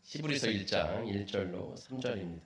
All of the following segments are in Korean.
히브리서 1장 1절로 3절입니다.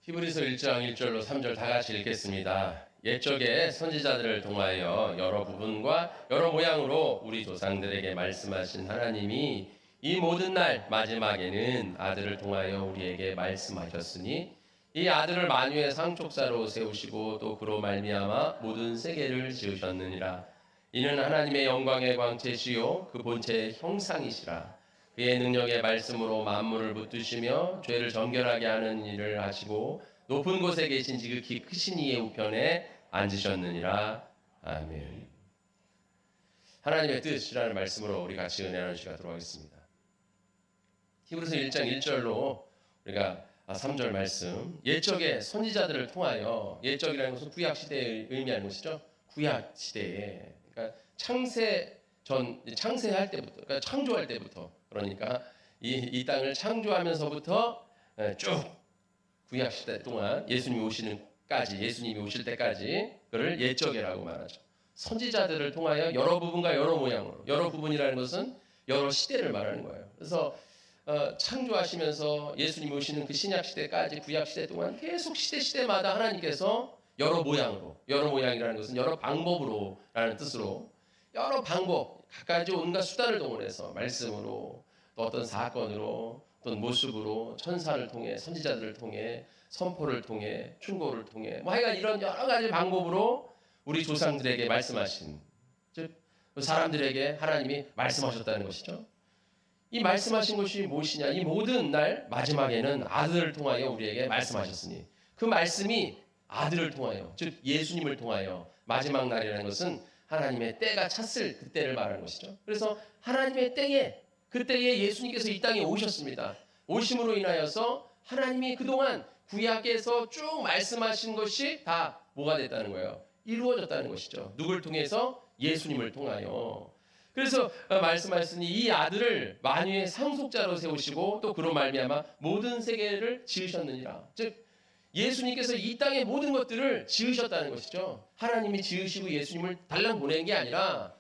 히브리서 1장 1절로 3절 다 같이 읽겠습니다. 옛적에 선지자들을 통하여 여러 부분과 여러 모양으로 우리 조상들에게 말씀하신 하나님이 이 모든 날 마지막에는 아들을 통하여 우리에게 말씀하셨으니 이 아들을 만유의 상속자로 세우시고 또 그로 말미암아 모든 세계를 지으셨느니라. 이는 하나님의 영광의 광채시요 그 본체의 형상이시라. 그의 능력의 말씀으로 만물을 붙드시며 죄를 정결하게 하는 일을 하시고 높은 곳에 계신 지극히 크신 이의 우편에 앉으셨느니라. 아멘. 하나님의 뜻이라는 말씀으로 우리 같이 은혜 나누는 시간 들어가겠습니다. 히브리서 1장 1절로 우리가 3절 말씀, 옛적에 선지자들을 통하여, 옛적이라는 것은 구약시대의 의미하는 것이죠. 구약시대에, 그러니까 창세할 때부터, 그러니까 창조할 때부터, 그러니까 이 땅을 창조하면서부터 쭉 구약시대 동안 예수님이 오실 때까지 그를 옛적이라고 말하죠. 선지자들을 통하여 여러 부분과 여러 모양으로, 여러 부분이라는 것은 여러 시대를 말하는 거예요. 그래서 창조하시면서 예수님이 오시는 그 신약시대까지 구약시대 동안 계속 시대마다 하나님께서 여러 모양으로, 여러 모양이라는 것은 여러 방법으로 라는 뜻으로 여러 방법, 각가지 온갖 수단을 동원해서 말씀으로 또 어떤 사건으로 어떤 모습으로 천사를 통해 선지자들을 통해 선포를 통해 충고를 통해 하여간 이런 여러 가지 방법으로 우리 조상들에게 말씀하신, 즉 사람들에게 하나님이 말씀하셨다는 것이죠. 이 말씀하신 것이 무엇이냐? 이 모든 날 마지막에는 아들을 통하여 우리에게 말씀하셨으니, 그 말씀이 아들을 통하여, 즉 예수님을 통하여, 마지막 날이라는 것은 하나님의 때가 찼을 그때를 말하는 것이죠. 그래서 하나님의 때에, 그때에 예수님께서 이 땅에 오셨습니다. 오심으로 인하여서 하나님이 그동안 구약에서 쭉 말씀하신 것이 다 뭐가 됐다는 거예요? 이루어졌다는 것이죠. 누굴 통해서? 예수님을 통하여. 그래서 말씀하셨으니 이 아들을 만유의 상속자로 세우시고 또 그로 말미암아 모든 세계를 지으셨느니라. 즉 예수님께서 이 땅의 모든 것들을 지으셨다는 것이죠. 하나님이 지으시고 예수님을 달랑 보낸 게 아니라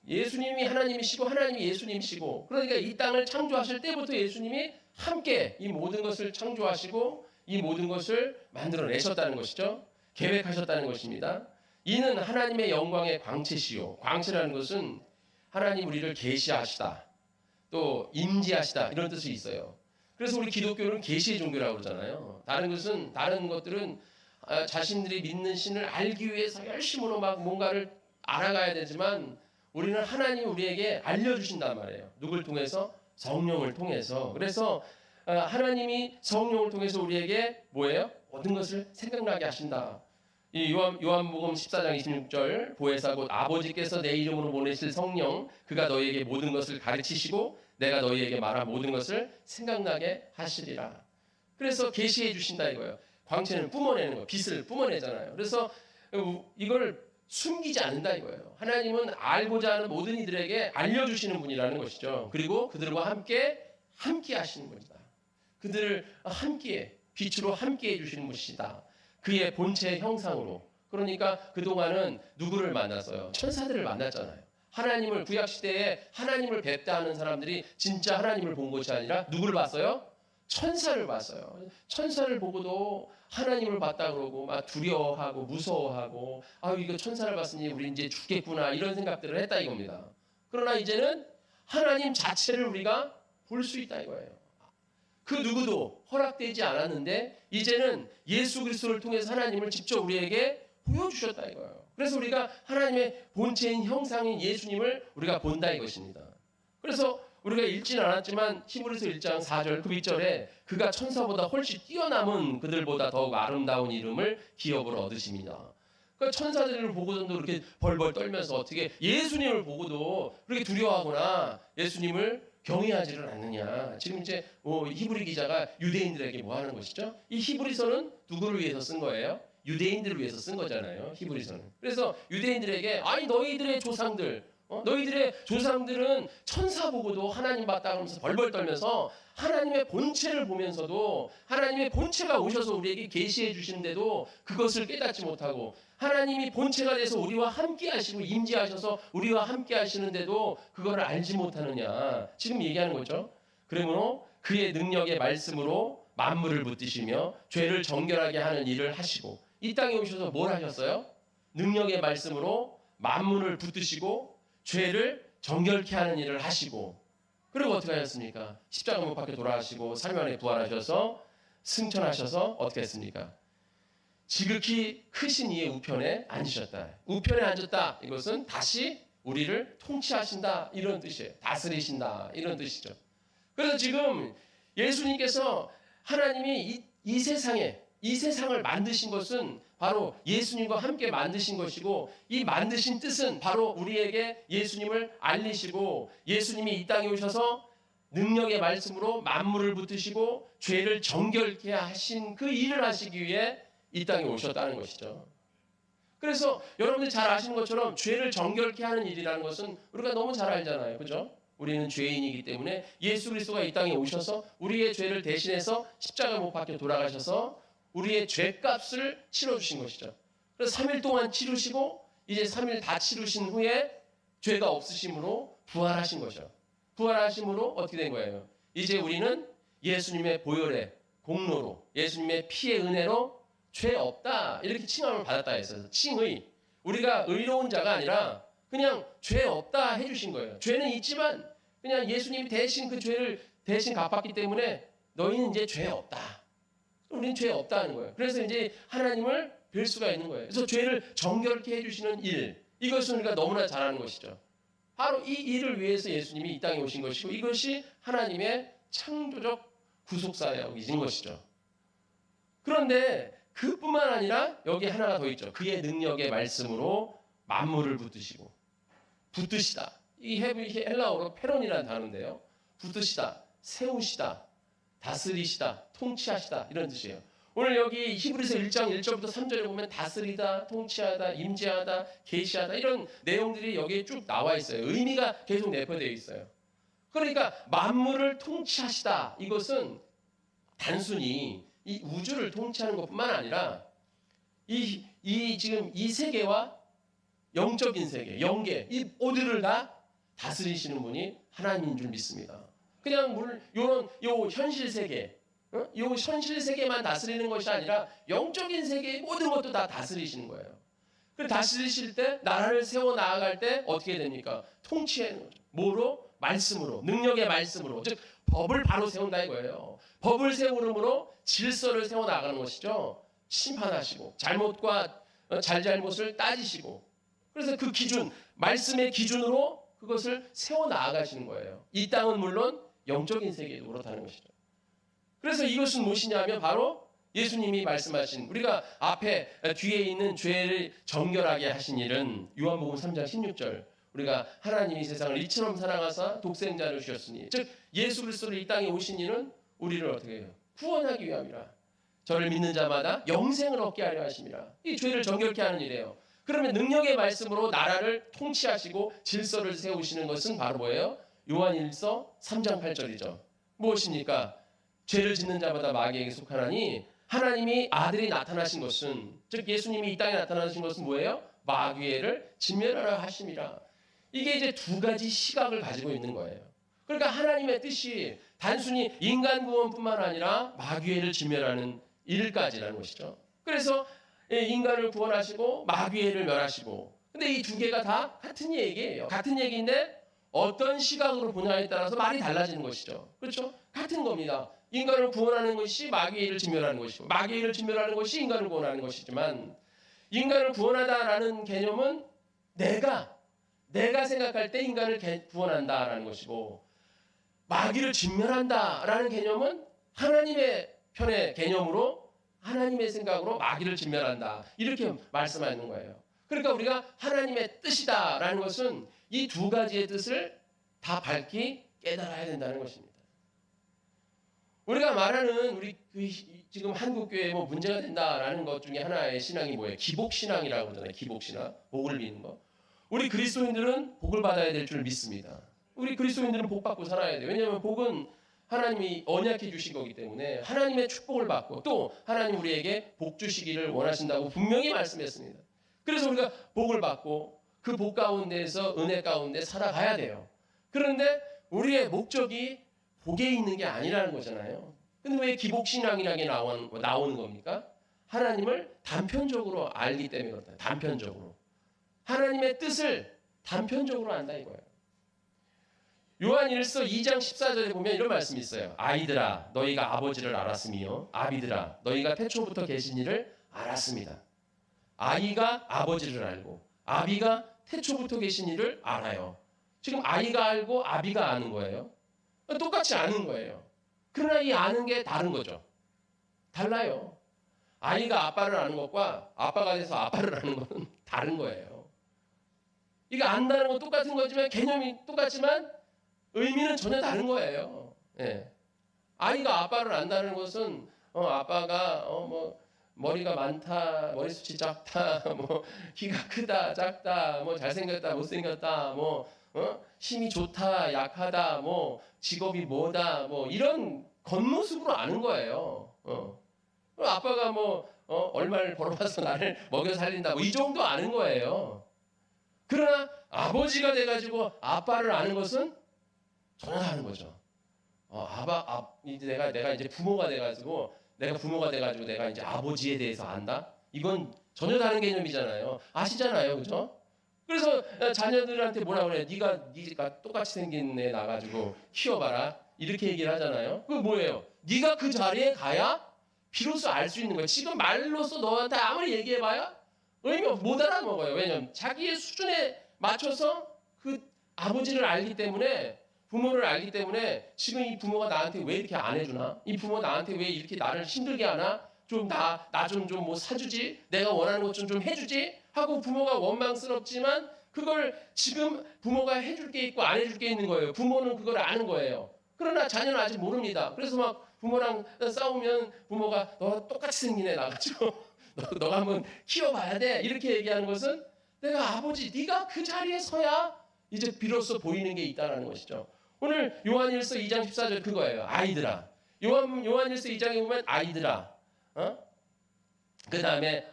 예수님이 하나님이시고 하나님이 예수님이시고, 그러니까 이 땅을 창조하실 때부터 예수님이 함께 이 모든 것을 창조하시고 이 모든 것을 만들어내셨다는 것이죠. 계획하셨다는 것입니다. 이는 하나님의 영광의 광채시요. 광채라는 것은 하나님 우리를 계시하시다, 또 임재하시다, 이런 뜻이 있어요. 그래서 우리 기독교는 계시의 종교라고 그러잖아요. 다른 것들은 자신들이 믿는 신을 알기 위해서 열심으로 막 뭔가를 알아가야 되지만 우리는 하나님이 우리에게 알려주신단 말이에요. 누굴 통해서? 성령을 통해서. 그래서 하나님이 성령을 통해서 우리에게 뭐예요? 모든 것을 생각나게 하신다. 이 요한복음 14장 26절, 보혜사 곧 아버지께서 내 이름으로 보내실 성령, 그가 너희에게 모든 것을 가르치시고 내가 너희에게 말한 모든 것을 생각나게 하시리라. 그래서 계시해 주신다 이거예요. 광채는 뿜어내는 거예요. 빛을 뿜어내잖아요. 그래서 이걸 숨기지 않는다 이거예요. 하나님은 알고자 하는 모든 이들에게 알려주시는 분이라는 것이죠. 그리고 그들과 함께 하시는 분이다. 그들을 함께, 빛으로 함께 해주시는 분이시다. 그의 본체의 형상으로. 그러니까 그동안은 누구를 만났어요? 천사들을 만났잖아요. 하나님을, 구약시대에 하나님을 뵙다 하는 사람들이 진짜 하나님을 본 것이 아니라 누구를 봤어요? 천사를 봤어요. 천사를 보고도 하나님을 봤다 그러고 막 두려워하고 무서워하고, 이거 천사를 봤으니 우리 이제 죽겠구나, 이런 생각들을 했다 이겁니다. 그러나 이제는 하나님 자체를 우리가 볼 수 있다 이거예요. 그 누구도 허락되지 않았는데 이제는 예수 그리스도를 통해서 하나님을 직접 우리에게 보여주셨다 이거예요. 그래서 우리가 하나님의 본체인 형상인 예수님을 우리가 본다 이것입니다. 그래서 우리가 읽지는 않았지만 히브리서 1장 4절 그 밑절에 그가 천사보다 훨씬 뛰어남은 그들보다 더욱 아름다운 이름을 기업으로 얻으십니다. 그러니까 천사들을 보고도 그렇게 벌벌 떨면서 어떻게 예수님을 보고도 그렇게 두려워하거나 예수님을 경외하지를 않느냐. 지금 이제 히브리 기자가 유대인들에게 뭐 하는 것이죠? 이 히브리서는 누구를 위해서 쓴 거예요? 유대인들을 위해서 쓴 거잖아요. 히브리서는. 그래서 유대인들에게 너희들의 조상들은 천사 보고도 하나님 봤다 그러면서 벌벌 떨면서 하나님의 본체를 보면서도 하나님의 본체가 오셔서 우리에게 계시해 주시는데도 그것을 깨닫지 못하고, 하나님이 본체가 돼서 우리와 함께 하시고 임재하셔서 우리와 함께 하시는데도 그거를 알지 못하느냐. 지금 얘기하는 거죠. 그러므로 그의 능력의 말씀으로 만물을 붙드시며 죄를 정결하게 하는 일을 하시고, 이 땅에 오셔서 뭘 하셨어요? 능력의 말씀으로 만물을 붙드시고 죄를 정결케 하는 일을 하시고, 그리고 어떻게 하셨습니까? 십자가 못 박혀 돌아가시고 3일 만에 부활하셔서 승천하셔서 어떻게 했습니까? 지극히 크신 이의 우편에 앉으셨다. 우편에 앉았다. 이것은 다시 우리를 통치하신다, 이런 뜻이에요. 다스리신다, 이런 뜻이죠. 그래서 지금 예수님께서, 하나님이 이 세상을 만드신 것은 바로 예수님과 함께 만드신 것이고, 이 만드신 뜻은 바로 우리에게 예수님을 알리시고, 예수님이 이 땅에 오셔서 능력의 말씀으로 만물을 붙드시고 죄를 정결케 하신 그 일을 하시기 위해 이 땅에 오셨다는 것이죠. 그래서 여러분들이 잘 아시는 것처럼 죄를 정결케 하는 일이라는 것은 우리가 너무 잘 알잖아요. 그죠? 우리는 죄인이기 때문에 예수 그리스도가 이 땅에 오셔서 우리의 죄를 대신해서 십자가 못 박혀 돌아가셔서 우리의 죄값을 치러주신 것이죠. 그래서 3일 동안 치르시고 이제 3일 다 치르신 후에 죄가 없으심으로 부활하신 거죠. 부활하심으로 어떻게 된 거예요? 이제 우리는 예수님의 보혈의 공로로, 예수님의 피의 은혜로 죄 없다, 이렇게 칭함을 받았다 했어요. 칭의. 우리가 의로운 자가 아니라 그냥 죄 없다 해주신 거예요. 죄는 있지만 그냥 예수님이 대신 그 죄를 대신 갚았기 때문에 너희는 이제 죄 없다. 우리는 죄 없다는 거예요. 그래서 이제 하나님을 뵐 수가 있는 거예요. 그래서 죄를 정결케 해주시는 일, 이것은 우리가 너무나 잘 아는 것이죠. 바로 이 일을 위해서 예수님이 이 땅에 오신 것이고, 이것이 하나님의 창조적 구속사역이신 것이죠. 그런데 그뿐만 아니라 여기 하나가 더 있죠. 그의 능력의 말씀으로 만물을 붙드시고, 붙드시다. 이 헬라어로 페론이라는 단어인데요. 붙드시다, 세우시다, 다스리시다, 통치하시다, 이런 뜻이에요. 오늘 여기 히브리서 1장 1절부터 3절에 보면 다스리다, 통치하다, 임재하다, 계시하다, 이런 내용들이 여기에 쭉 나와 있어요. 의미가 계속 내포되어 있어요. 그러니까 만물을 통치하시다, 이것은 단순히 이 우주를 통치하는 것뿐만 아니라 지금 이 세계와 영적인 세계, 영계, 이 모두를 다 다스리시는 분이 하나님인 줄 믿습니다. 그냥 요 현실 세계, 요 현실 세계만 다스리는 것이 아니라 영적인 세계의 모든 것도 다 다스리시는 거예요. 그 다스리실 때, 나라를 세워 나아갈 때 어떻게 됩니까? 통치해. 뭐로? 말씀으로, 능력의 말씀으로, 즉 법을 바로 세운다 이거예요. 법을 세우므로 질서를 세워 나가는 것이죠. 심판하시고 잘못과 잘못을 따지시고, 그래서 그 기준, 말씀의 기준으로 그것을 세워 나아가시는 거예요. 이 땅은 물론 영적인 세계에도 그렇다는 것이죠. 그래서 이것은 무엇이냐면 바로 예수님이 말씀하신, 우리가 앞에 뒤에 있는 죄를 정결하게 하신 일은 요한복음 3장 16절, 우리가 하나님이 세상을 이처럼 사랑하사 독생자를 주셨으니, 즉 예수 그리스도를 이 땅에 오신 이는 우리를 어떻게 해요? 구원하기 위함이라. 저를 믿는 자마다 영생을 얻게 하려 하심이라. 이 죄를 정결케 하는 일이에요. 그러면 능력의 말씀으로 나라를 통치하시고 질서를 세우시는 것은 바로 뭐예요? 요한일서 3장 8절이죠. 무엇입니까? 죄를 짓는 자마다 마귀에게 속하나니, 하나님이 아들이 나타나신 것은, 즉 예수님이 이 땅에 나타나신 것은 뭐예요? 마귀를 진멸하라 하심이라. 이게 이제 두 가지 시각을 가지고 있는 거예요. 그러니까 하나님의 뜻이 단순히 인간 구원뿐만 아니라 마귀를 진멸하는 일까지라는 것이죠. 그래서 인간을 구원하시고 마귀를 멸하시고, 근데 이 두 개가 다 같은 얘기예요. 같은 얘기인데 어떤 시각으로 보냐에 따라서 말이 달라지는 것이죠. 그렇죠? 같은 겁니다. 인간을 구원하는 것이 마귀를 진멸하는 것이고, 마귀를 진멸하는 것이 인간을 구원하는 것이지만, 인간을 구원하다라는 개념은 내가 생각할 때 인간을 구원한다라는 것이고, 마귀를 진멸한다라는 개념은 하나님의 편의 개념으로, 하나님의 생각으로 마귀를 진멸한다, 이렇게 말씀하는 거예요. 그러니까 우리가 하나님의 뜻이다라는 것은 이 두 가지의 뜻을 다 밝히 깨달아야 된다는 것입니다. 우리가 말하는 우리 지금 한국 교회에 뭐 문제가 된다라는 것 중에 하나의 신앙이 뭐예요? 기복 신앙이라고 그러잖아요. 기복 신앙, 복을 비는 거. 우리 그리스도인들은 복을 받아야 될 줄 믿습니다. 우리 그리스도인들은 복 받고 살아야 돼요. 왜냐하면 복은 하나님이 언약해 주신 거기 때문에 하나님의 축복을 받고, 또 하나님 우리에게 복 주시기를 원하신다고 분명히 말씀했습니다. 그래서 우리가 복을 받고 그 복 가운데에서 은혜 가운데 살아가야 돼요. 그런데 우리의 목적이 복에 있는 게 아니라는 거잖아요. 근데 왜 기복신앙이라게 나오는 겁니까? 하나님을 단편적으로 알기 때문에 그렇다. 단편적으로. 하나님의 뜻을 단편적으로 안다 이거예요. 요한 1서 2장 14절에 보면 이런 말씀이 있어요. 아이들아 너희가 아버지를 알았으며 아비들아 너희가 태초부터 계신 이를 알았습니다. 아이가 아버지를 알고 아비가 태초부터 계신 이를 알아요. 지금 아이가 알고 아비가 아는 거예요. 똑같이 아는 거예요. 그러나 이 아는 게 다른 거죠. 달라요. 아이가 아빠를 아는 것과 아빠가 돼서 아빠를 아는 것은 다른 거예요. 이거 안다는 건 똑같은 거지만 개념이 똑같지만 의미는 전혀 다른 거예요. 예. 아이가 아빠를 안다는 것은 아빠가 뭐 머리가 많다, 머리숱이 작다, 뭐 키가 크다, 작다, 뭐 잘생겼다, 못생겼다, 뭐 힘이 좋다, 약하다, 뭐 직업이 뭐다, 뭐 이런 겉모습으로 아는 거예요. 아빠가 뭐 얼마를 벌어와서 나를 먹여 살린다, 뭐 이 정도 아는 거예요. 그러나 아버지가 돼가지고 아빠를 아는 것은 전혀 다른 거죠. 이제 내가 이제 부모가 돼가지고 내가 이제 아버지에 대해서 안다? 이건 전혀 다른 개념이잖아요. 아시잖아요, 그죠? 그래서 자녀들한테 뭐라 그래? 네가 똑같이 생긴 애 나가지고 키워봐라. 이렇게 얘기를 하잖아요. 그게 뭐예요? 네가 그 자리에 가야 비로소 알 수 있는 거예요. 지금 말로써 너한테 아무리 얘기해봐야 의미 못 알아먹어요. 왜냐면 자기의 수준에 맞춰서 그 아버지를 알기 때문에 부모를 알기 때문에 지금 이 부모가 나한테 왜 이렇게 안 해주나? 이 부모 나한테 왜 이렇게 나를 힘들게 하나? 좀 나 좀 뭐 사주지? 내가 원하는 것 좀 해주지? 하고 부모가 원망스럽지만 그걸 지금 부모가 해줄 게 있고 안 해줄 게 있는 거예요. 부모는 그걸 아는 거예요. 그러나 자녀는 아직 모릅니다. 그래서 막 부모랑 싸우면 부모가 너 똑같이 생긴 애 나가지고 너가 한번 키워봐야 돼. 이렇게 얘기하는 것은 내가 아버지 네가 그 자리에 서야 이제 비로소 보이는 게 있다는 것이죠. 오늘 요한일서 2장 14절 그거예요. 아이들아. 요한일서 2장에 보면 아이들아. 그 다음에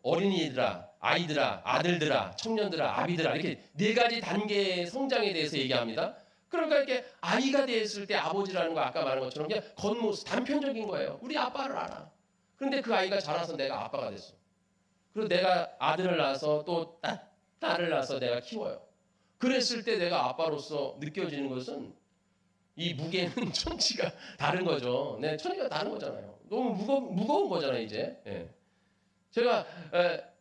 어린이들아, 아이들아, 아들들아, 청년들아, 아비들아 이렇게 네 가지 단계의 성장에 대해서 얘기합니다. 그러니까 이렇게 아이가 됐을 때 아버지라는 거 아까 말한 것처럼 그냥 겉모습 단편적인 거예요. 우리 아빠를 알아. 그런데 그 아이가 자라서 내가 아빠가 됐어. 그리고 내가 아들을 낳아서 또 딸을 낳아서 내가 키워요. 그랬을 때 내가 아빠로서 느껴지는 것은 이 무게는 천지가 다른 거죠. 네, 천지가 다른 거잖아요. 너무 무거운 거잖아요, 이제. 예. 제가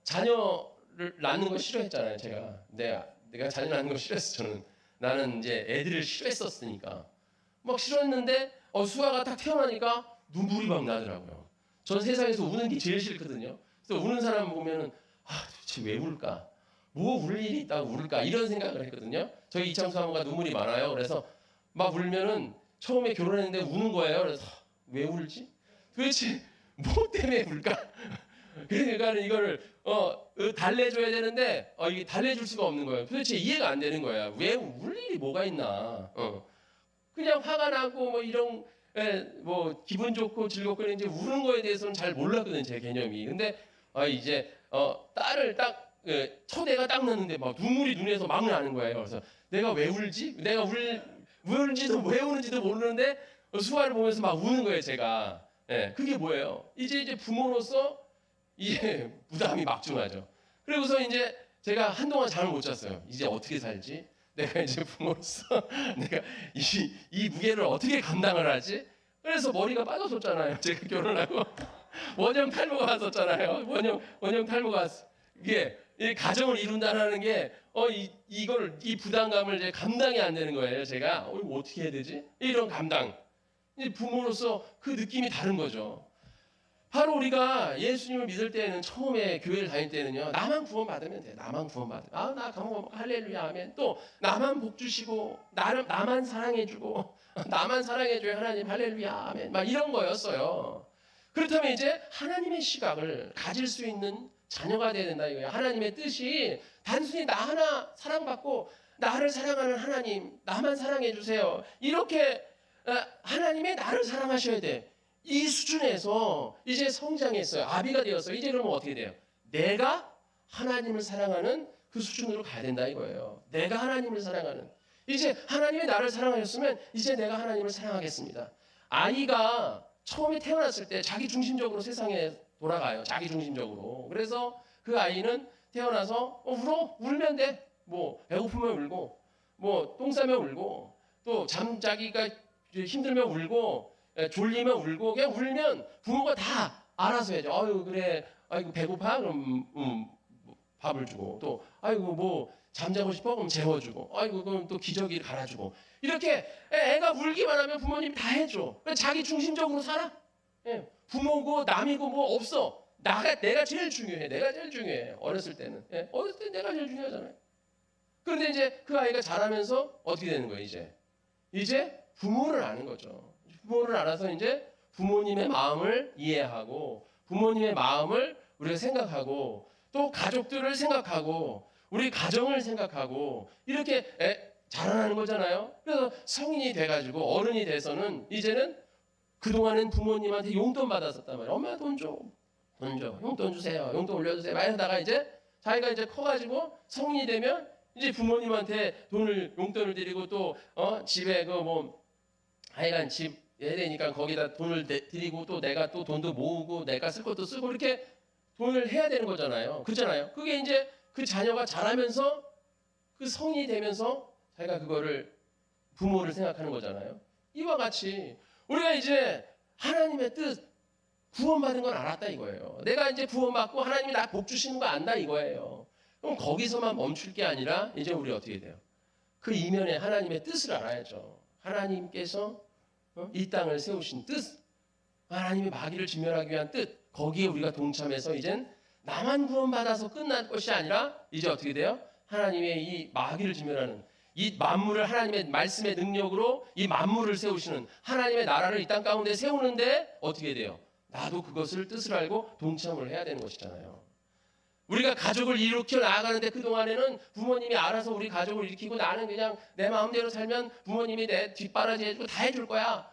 자녀를 낳는 거 싫어했잖아요. 내가 자녀 낳는 거 싫어했어. 나는 이제 애들을 싫어했었으니까 막 싫어했는데 수아가 딱 태어나니까 눈물이 막 나더라고요. 전 세상에서 우는 게 제일 싫거든요. 그래서 우는 사람 보면은 도대체 왜 울까? 뭐 울 일이 있다고 울까? 이런 생각을 했거든요. 저희 이창수 사모가 눈물이 많아요. 그래서 막 울면은 처음에 결혼했는데 우는 거예요. 그래서 왜 울지? 도대체 뭐 때문에 울까? 그러니까 이거를 달래줘야 되는데 이게 달래줄 수가 없는 거예요. 도대체 이해가 안 되는 거야. 왜 울 일이 뭐가 있나? 그냥 화가 나고 뭐 이런 뭐 기분 좋고 즐겁고 이제 우는 거에 대해서는 잘 몰랐거든요. 제 개념이. 근데 이제 딸을 딱 첫애가 딱 났는데 막 눈물이 눈에서 막 나는 거예요. 그래서 내가 왜 울지? 내가 울지도 왜 우는지도 모르는데 수아를 보면서 막 우는 거예요. 제가. 그게 뭐예요? 이제 부모로서 이게 부담이 막중하죠. 그리고서 이제 제가 한동안 잠을 못 잤어요. 이제 어떻게 살지? 내가 이제 부모로서 내가 이 무게를 어떻게 감당을 하지? 그래서 머리가 빠졌었잖아요. 제가 결혼하고 원형 탈모가 왔었잖아요. 원형 탈모가 왔어. 이게 이 가정을 이룬다는 게 이 부담감을 이제 감당이 안 되는 거예요. 제가 이거 어떻게 해야 되지? 이런 감당. 부모로서 그 느낌이 다른 거죠. 바로 우리가 예수님을 믿을 때는 처음에 교회를 다닐 때는요. 나만 구원받으면 돼. 나만 구원받으면. 나 감옥 할렐루야 하면 또 나만 복 주시고 나만 사랑해주고 나만 사랑해줘요 하나님 할렐루야 아멘 막 이런 거였어요. 그렇다면 이제 하나님의 시각을 가질 수 있는 자녀가 되야 된다 이거예요. 하나님의 뜻이 단순히 나 하나 사랑받고 나를 사랑하는 하나님 나만 사랑해주세요. 이렇게 하나님의 나를 사랑하셔야 돼. 이 수준에서 이제 성장했어요. 아비가 되었어요. 이제 그러면 어떻게 돼요? 내가 하나님을 사랑하는 그 수준으로 가야 된다 이거예요. 내가 하나님을 사랑하는. 이제 하나님이 나를 사랑하셨으면 이제 내가 하나님을 사랑하겠습니다. 아이가 처음에 태어났을 때 자기 중심적으로 세상에 돌아가요. 자기 중심적으로. 그래서 그 아이는 태어나서 울면 돼. 뭐 배고프면 울고, 뭐 똥 싸면 울고, 또 잠자기가 힘들면 울고, 졸리면 울고, 그냥 울면 부모가 다 알아서 해야죠. 아유 그래, 아이고 배고파? 그럼 밥을 주고, 또 아이고 뭐 잠자고 싶어? 그럼 재워주고, 아이고 그럼 또 기저귀를 갈아주고, 이렇게 애가 울기만 하면 부모님이 다 해줘. 자기 중심적으로 살아. 예, 부모고 남이고 뭐 없어. 내가 제일 중요해. 내가 제일 중요해. 어렸을 때는. 예, 어렸을 때 내가 제일 중요하잖아요. 그런데 이제 그 아이가 자라면서 어떻게 되는 거예요? 이제 부모를 아는 거죠. 부모를 알아서 이제 부모님의 마음을 이해하고, 부모님의 마음을 우리가 생각하고, 또 가족들을 생각하고, 우리 가정을 생각하고, 이렇게 자라나는 거잖아요. 그래서 성인이 돼가지고 어른이 돼서는 이제는 그동안은 부모님한테 용돈 받았었단 말이에요. 엄마 돈 줘. 용돈 주세요. 용돈 올려주세요. 많이 하다가 이제 자기가 이제 커가지고 성인이 되면 이제 부모님한테 용돈을 드리고, 또 집에 그 뭐 하여간 집 해야 되니까 거기다 돈을 드리고, 또 내가 또 돈도 모으고, 내가 쓸 것도 쓰고, 이렇게 돈을 해야 되는 거잖아요. 그렇잖아요. 그게 이제 그 자녀가 자라면서 그 성인이 되면서 자기가 그거를 부모를 생각하는 거잖아요. 이와 같이 우리가 이제 하나님의 뜻, 구원받은 건 알았다 이거예요. 내가 이제 구원받고 하나님이 나 복 주시는 거 안다 이거예요. 그럼 거기서만 멈출 게 아니라 이제 우리 어떻게 돼요? 그 이면에 하나님의 뜻을 알아야죠. 하나님께서 이 땅을 세우신 뜻, 하나님의 마귀를 진멸하기 위한 뜻, 거기에 우리가 동참해서 이젠 나만 구원받아서 끝날 것이 아니라 이제 어떻게 돼요? 하나님의 이 마귀를 진멸하는 이 만물을 하나님의 말씀의 능력으로 이 만물을 세우시는 하나님의 나라를 이 땅 가운데 세우는데 어떻게 돼요? 나도 그것을 뜻을 알고 동참을 해야 되는 것이잖아요. 우리가 가족을 일으켜 나아가는데 그동안에는 부모님이 알아서 우리 가족을 일으키고 나는 그냥 내 마음대로 살면 부모님이 내 뒷바라지 해주고 다 해줄 거야.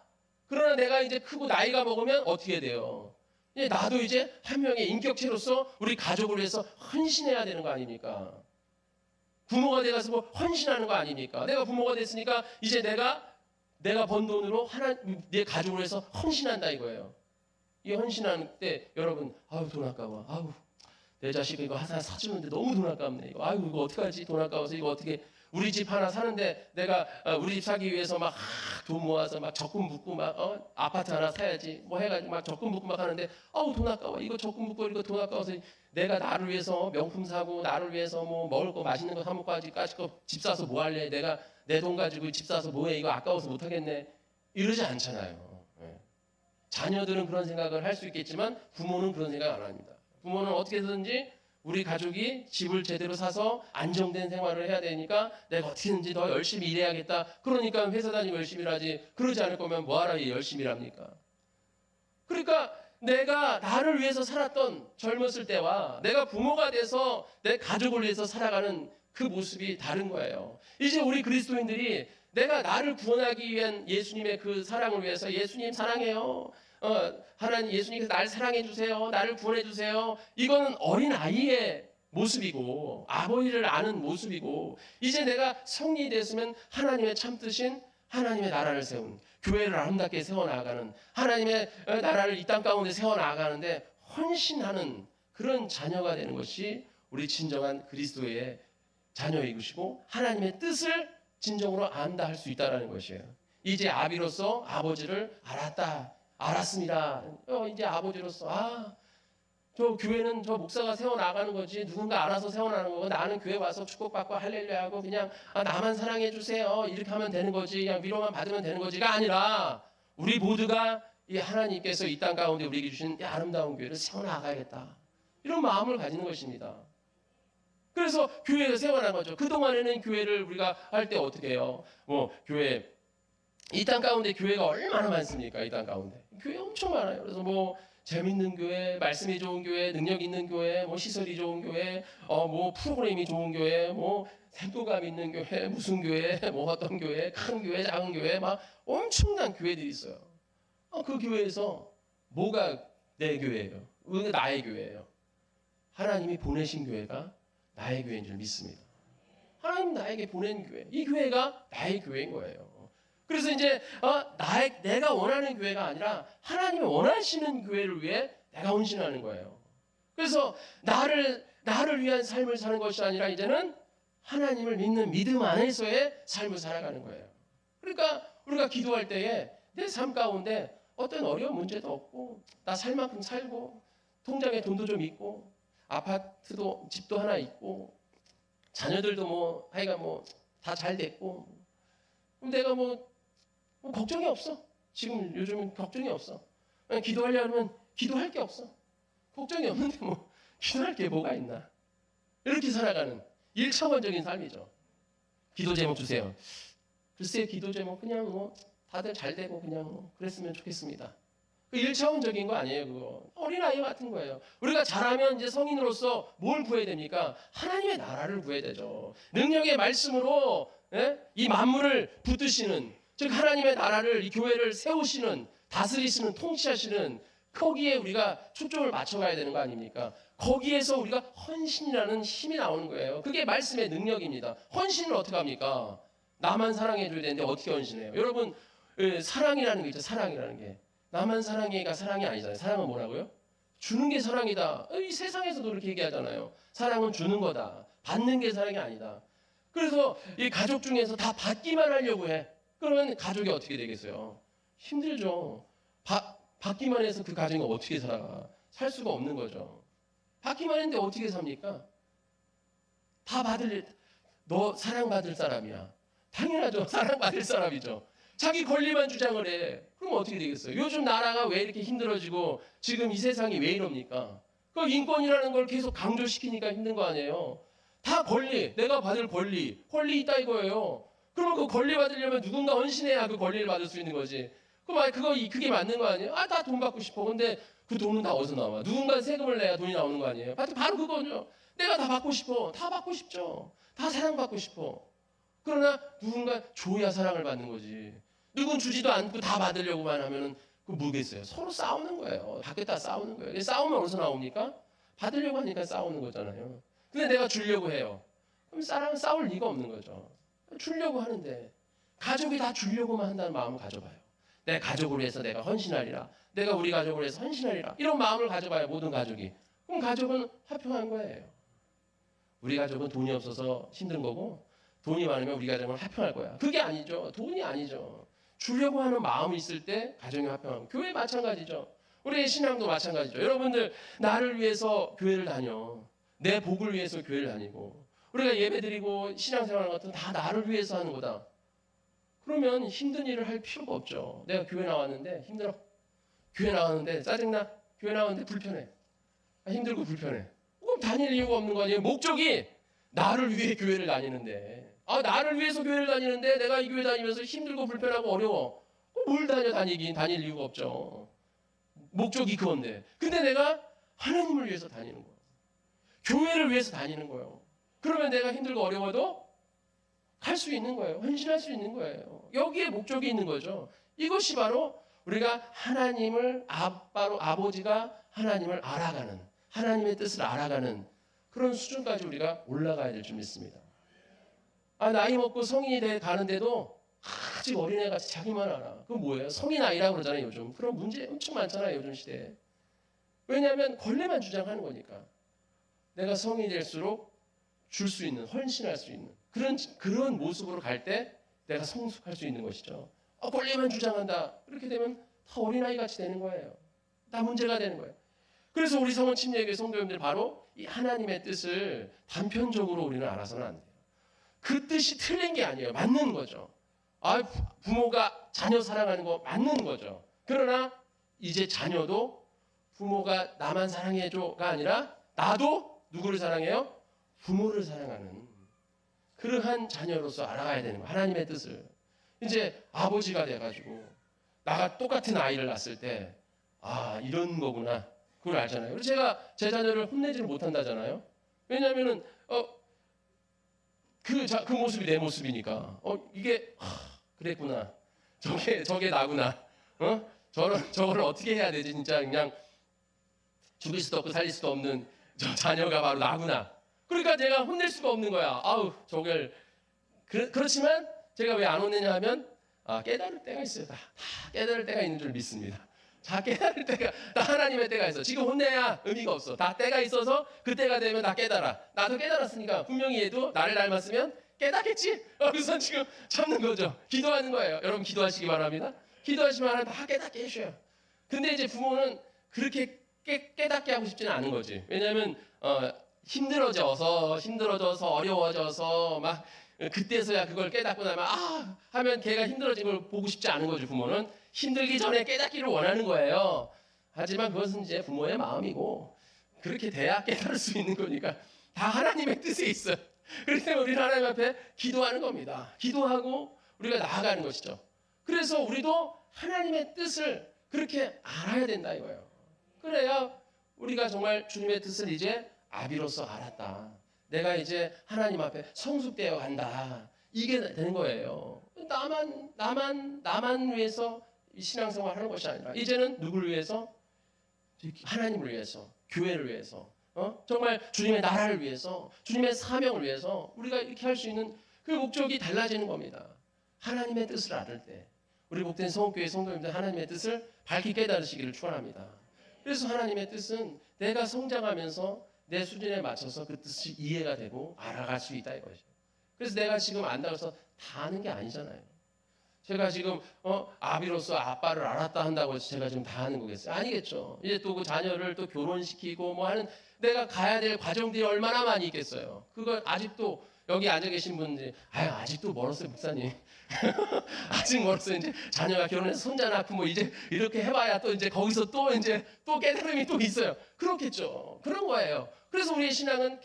그러나 내가 이제 크고 나이가 먹으면 어떻게 돼요? 이제 나도 이제 한 명의 인격체로서 우리 가족을 위해서 헌신해야 되는 거 아닙니까? 부모가 돼가서 뭐 헌신하는 거 아닙니까? 내가 부모가 됐으니까 이제 내가 번 돈으로 내 가족을 위해서 헌신한다 이거예요. 이 헌신하는 때 여러분, 아우 돈 아까워. 아우 내 자식 이거 하나 사주는데 너무 돈 아깝네. 이거 아유 이거 어떡하지? 돈 아까워서 이거 어떻게 우리 집 하나 사는데 내가 우리 집 사기 위해서 막 돈 모아서 막 적금 붓고 막 아파트 하나 사야지 뭐 해가지고 막 적금 붓고 막 하는데 아우 돈 아까워. 이거 적금 붓고 이거 돈 아까워서 내가 나를 위해서 명품 사고 나를 위해서 뭐 먹을 거 맛있는 거 사 먹고까지 집 사서 뭐 할래? 내가 내 돈 가지고 집 사서 뭐해? 이거 아까워서 못 하겠네. 이러지 않잖아요. 자녀들은 그런 생각을 할 수 있겠지만 부모는 그런 생각 안 합니다. 부모는 어떻게 해서든지 우리 가족이 집을 제대로 사서 안정된 생활을 해야 되니까 내가 어떻게든지 더 열심히 일해야겠다. 그러니까 회사 다니고 열심히 일하지. 그러지 않을 거면 뭐하라 열심히 일합니까? 그러니까 내가 나를 위해서 살았던 젊었을 때와 내가 부모가 돼서 내 가족을 위해서 살아가는 그 모습이 다른 거예요. 이제 우리 그리스도인들이 내가 나를 구원하기 위한 예수님의 그 사랑을 위해서 예수님 사랑해요. 하나님 예수님께서 나를 사랑해 주세요. 나를 구원해 주세요. 이거는 어린 아이의 모습이고 아버지를 아는 모습이고 이제 내가 성인이 됐으면 하나님의 참뜻인 하나님의 나라를 세운 교회를 아름답게 세워나가는 하나님의 나라를 이 땅 가운데 세워나가는데 헌신하는 그런 자녀가 되는 것이 우리 진정한 그리스도의 자녀인 것이고 하나님의 뜻을 진정으로 안다 할 수 있다는 것이에요. 이제 아비로서 아버지를 알았습니다. 이제 아버지로서 저 교회는 저 목사가 세워나가는 거지 누군가 알아서 세워나가는 거고 나는 교회 와서 축복받고 할렐루야하고 그냥 나만 사랑해 주세요 이렇게 하면 되는 거지 그냥 위로만 받으면 되는 거지가 아니라 우리 모두가 이 하나님께서 이 땅 가운데 우리에게 주신 이 아름다운 교회를 세워나가야겠다 이런 마음을 가지는 것입니다. 그래서 교회를 세워나간 거죠. 그동안에는 교회를 우리가 할 때 어떻게 해요? 교회 이 땅 가운데 교회가 얼마나 많습니까? 이 땅 가운데 교회 엄청 많아요. 그래서 재밌는 교회, 말씀이 좋은 교회, 능력 있는 교회, 시설이 좋은 교회, 프로그램이 좋은 교회, 생동감 있는 교회, 무슨 교회, 어떤 교회, 큰 교회, 작은 교회, 막 엄청난 교회들이 있어요. 그 교회에서 뭐가 내 교회예요? 왜 나의 교회예요? 하나님이 보내신 교회가 나의 교회인 줄 믿습니다. 하나님 하나님 나에게 보낸 교회, 이 교회가 나의 교회인 거예요. 그래서 이제 내가 원하는 교회가 아니라 하나님이 원하시는 교회를 위해 내가 헌신하는 거예요. 그래서 나를 위한 삶을 사는 것이 아니라 이제는 하나님을 믿는 믿음 안에서의 삶을 살아가는 거예요. 그러니까 우리가 기도할 때에 내 삶 가운데 어떤 어려운 문제도 없고, 나 살 만큼 살고, 통장에 돈도 좀 있고, 아파트도 집도 하나 있고, 자녀들도 뭐 하여간 뭐 다 잘 됐고, 내가 뭐 걱정이 없어. 지금 요즘은 걱정이 없어. 기도하려면 기도할 게 없어. 걱정이 없는데 뭐 기도할 게 뭐가 있나. 이렇게 살아가는 1차원적인 삶이죠. 기도 제목 주세요. 글쎄, 기도 제목 그냥 뭐 다들 잘 되고 그냥 뭐 그랬으면 좋겠습니다. 그 1차원적인 거 아니에요. 그거 어린아이 같은 거예요. 우리가 자라면 이제 성인으로서 뭘 구해야 됩니까? 하나님의 나라를 구해야 되죠. 능력의 말씀으로 이 만물을 붙드시는, 즉 하나님의 나라를, 이 교회를 세우시는, 다스리시는, 통치하시는, 거기에 우리가 초점을 맞춰가야 되는 거 아닙니까? 거기에서 우리가 헌신이라는 힘이 나오는 거예요. 그게 말씀의 능력입니다. 헌신을 어떻게 합니까? 나만 사랑해줘야 되는데 어떻게 헌신해요? 여러분, 사랑이라는 게 있죠. 사랑이라는 게 나만 사랑해가 사랑이 아니잖아요. 사랑은 뭐라고요? 주는 게 사랑이다. 이 세상에서도 그렇게 얘기하잖아요. 사랑은 주는 거다. 받는 게 사랑이 아니다. 그래서 이 가족 중에서 다 받기만 하려고 해. 그러면 가족이 어떻게 되겠어요? 힘들죠. 받기만 해서 그 가정이 어떻게 살아가? 살 수가 없는 거죠. 받기만 했는데 어떻게 삽니까? 너 사랑받을 사람이야. 당연하죠. 사랑받을 사람이죠. 자기 권리만 주장을 해. 그럼 어떻게 되겠어요? 요즘 나라가 왜 이렇게 힘들어지고 지금 이 세상이 왜 이럽니까? 그 인권이라는 걸 계속 강조시키니까 힘든 거 아니에요. 다 권리, 내가 받을 권리 있다 이거예요. 그러면 그 권리 받으려면 누군가 헌신해야 그 권리를 받을 수 있는 거지. 그게 맞는 거 아니에요? 다 돈 받고 싶어. 근데 그 돈은 다 어디서 나와? 누군가 세금을 내야 돈이 나오는 거 아니에요? 바로 그거죠. 내가 다 받고 싶어. 다 받고 싶죠. 다 사랑받고 싶어. 그러나 누군가 줘야 사랑을 받는 거지. 누군 주지도 않고 다 받으려고만 하면은 그 뭐겠어요? 서로 싸우는 거예요. 받겠다 싸우는 거예요. 싸우면 어디서 나옵니까? 받으려고 하니까 싸우는 거잖아요. 근데 내가 주려고 해요. 그럼 싸울 리가 없는 거죠. 주려고 하는데 가족이 다 주려고만 한다는 마음을 가져봐요. 내 가족을 위해서 내가 헌신하리라. 내가 우리 가족을 위해서 헌신하리라. 이런 마음을 가져봐요. 모든 가족이. 그럼 가족은 화평한 거예요. 우리 가족은 돈이 없어서 힘든 거고 돈이 많으면 우리 가정은 화평할 거야. 그게 아니죠. 돈이 아니죠. 주려고 하는 마음이 있을 때 가정이 화평하고, 교회 마찬가지죠. 우리의 신앙도 마찬가지죠. 여러분들 나를 위해서 교회를 다녀. 내 복을 위해서 교회를 다니고, 우리가 예배드리고 신앙생활 같은 다 나를 위해서 하는 거다. 그러면 힘든 일을 할 필요가 없죠. 내가 교회 나왔는데 힘들어. 교회 나왔는데 짜증나. 교회 나왔는데 불편해. 힘들고 불편해. 그럼 다닐 이유가 없는 거 아니에요? 목적이 나를 위해 교회를 다니는데, 나를 위해서 교회를 다니는데 내가 이 교회 다니면서 힘들고 불편하고 어려워. 뭘 다닐 이유가 없죠. 목적이 그건데. 근데 내가 하나님을 위해서 다니는 거예요. 교회를 위해서 다니는 거예요. 그러면 내가 힘들고 어려워도 갈 수 있는 거예요. 헌신할 수 있는 거예요. 여기에 목적이 있는 거죠. 이것이 바로 우리가 하나님을 아버지가 하나님을 알아가는, 하나님의 뜻을 알아가는 그런 수준까지 우리가 올라가야 될 줄 믿습니다. 나이 먹고 성인이 돼 가는데도 아직 어린애같이 자기만 알아. 그건 뭐예요? 성인 아이라고 그러잖아요. 요즘 그런 문제 엄청 많잖아요. 요즘 시대에. 왜냐하면 권리만 주장하는 거니까. 내가 성인이 될수록 줄 수 있는, 헌신할 수 있는 그런 모습으로 갈 때 내가 성숙할 수 있는 것이죠. 권리만 주장한다. 그렇게 되면 다 어린아이같이 되는 거예요. 다 문제가 되는 거예요. 그래서 우리 성원 침례교회 성도님들 바로 이 하나님의 뜻을 단편적으로 우리는 알아서는 안 돼요. 그 뜻이 틀린 게 아니에요. 맞는 거죠. 부모가 자녀 사랑하는 거 맞는 거죠. 그러나 이제 자녀도 부모가 나만 사랑해줘가 아니라 나도 누구를 사랑해요? 부모를 사랑하는 그러한 자녀로서 알아가야 되는 거예요. 하나님의 뜻을. 이제 아버지가 돼가지고 나가 똑같은 아이를 낳았을 때 이런 거구나. 그걸 알잖아요. 그래서 제가 제 자녀를 혼내지를 못한다잖아요. 왜냐하면은 그 모습이 내 모습이니까. 이게 그랬구나. 저게 나구나. 저거를 어떻게 해야 되지? 진짜 그냥 죽일 수도 없고 살릴 수도 없는 저 자녀가 바로 나구나. 그러니까 내가 혼낼 수가 없는 거야. 저걸 그렇지만 제가 왜 안 혼내냐 하면 깨달을 때가 있어요. 다 깨달을 때가 있는 줄 믿습니다. 다 깨달을 때가, 다 하나님의 때가 있어. 지금 혼내야 의미가 없어. 다 때가 있어서 그 때가 되면 다 깨달아. 나도 깨달았으니까 분명히 얘도 나를 닮았으면 깨닫겠지. 그래서 지금 참는 거죠. 기도하는 거예요. 여러분 기도하시기 바랍니다. 기도하시면 하나님 다 깨닫게 해줘요. 근데 이제 부모는 그렇게 깨닫게 하고 싶지는 않은 거지. 왜냐하면 힘들어져서 어려워져서 막 그때서야 그걸 깨닫고 나면 하면 걔가 힘들어진 걸 보고 싶지 않은 거죠. 부모는 힘들기 전에 깨닫기를 원하는 거예요. 하지만 그것은 이제 부모의 마음이고 그렇게 돼야 깨달을 수 있는 거니까 다 하나님의 뜻에 있어요. 그렇기 때문에 우리는 하나님 앞에 기도하는 겁니다. 기도하고 우리가 나아가는 것이죠. 그래서 우리도 하나님의 뜻을 그렇게 알아야 된다 이거예요. 그래야 우리가 정말 주님의 뜻을 이제 아비로서 알았다. 내가 이제 하나님 앞에 성숙되어 간다. 이게 되는 거예요. 나만 위해서 이 신앙생활 하는 것이 아니라 이제는 누구를 위해서? 하나님을 위해서, 교회를 위해서, 정말 주님의 나라를 위해서, 주님의 사명을 위해서 우리가 이렇게 할 수 있는 그 목적이 달라지는 겁니다. 하나님의 뜻을 알을 때 우리 복된 성교회 성도님들 하나님의 뜻을 밝히 깨달으시기를 축원합니다. 그래서 하나님의 뜻은 내가 성장하면서 내 수준에 맞춰서 그 뜻이 이해가 되고 알아갈 수 있다 이거죠. 그래서 내가 지금 안다고 해서 다 아는 게 아니잖아요. 제가 지금 아비로서 아빠를 알았다 한다고 해서 제가 지금 다 아는 거겠어요? 아니겠죠. 이제 또 그 자녀를 또 결혼시키고 뭐 하는 내가 가야 될 과정들이 얼마나 많이 있겠어요. 그걸 아직도 여기 앉아 계신 분들이 아직도 멀었어요 목사님. 아직 멀었어요. 이제 자녀가 결혼해서 손자 낳고 뭐 이제 이렇게 해봐야 또 이제 거기서 또 이제 또 깨달음이 또 있어요. 그렇겠죠. 그런 거예요. 그래서 우리의 신앙은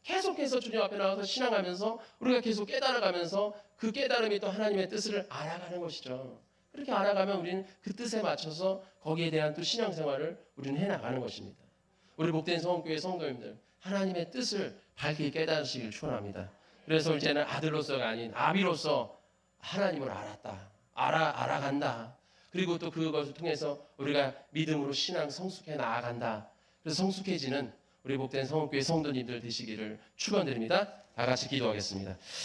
계속해서 주님 앞에 나와서 신앙하면서 우리가 계속 깨달아가면서 그 깨달음이 또 하나님의 뜻을 알아가는 것이죠. 그렇게 알아가면 우리는 그 뜻에 맞춰서 거기에 대한 또 신앙생활을 우리는 해나가는 것입니다. 우리 복된 성교회 성도님들 하나님의 뜻을 밝게 깨달으시길 축원합니다. 그래서 이제는 아들로서가 아닌 아비로서 하나님을 알았다. 알아간다. 그리고 또 그것을 통해서 우리가 믿음으로 신앙 성숙해 나아간다. 그래서 성숙해지는 우리 복된 성교회 성도님들 되시기를 축원드립니다. 다 같이 기도하겠습니다.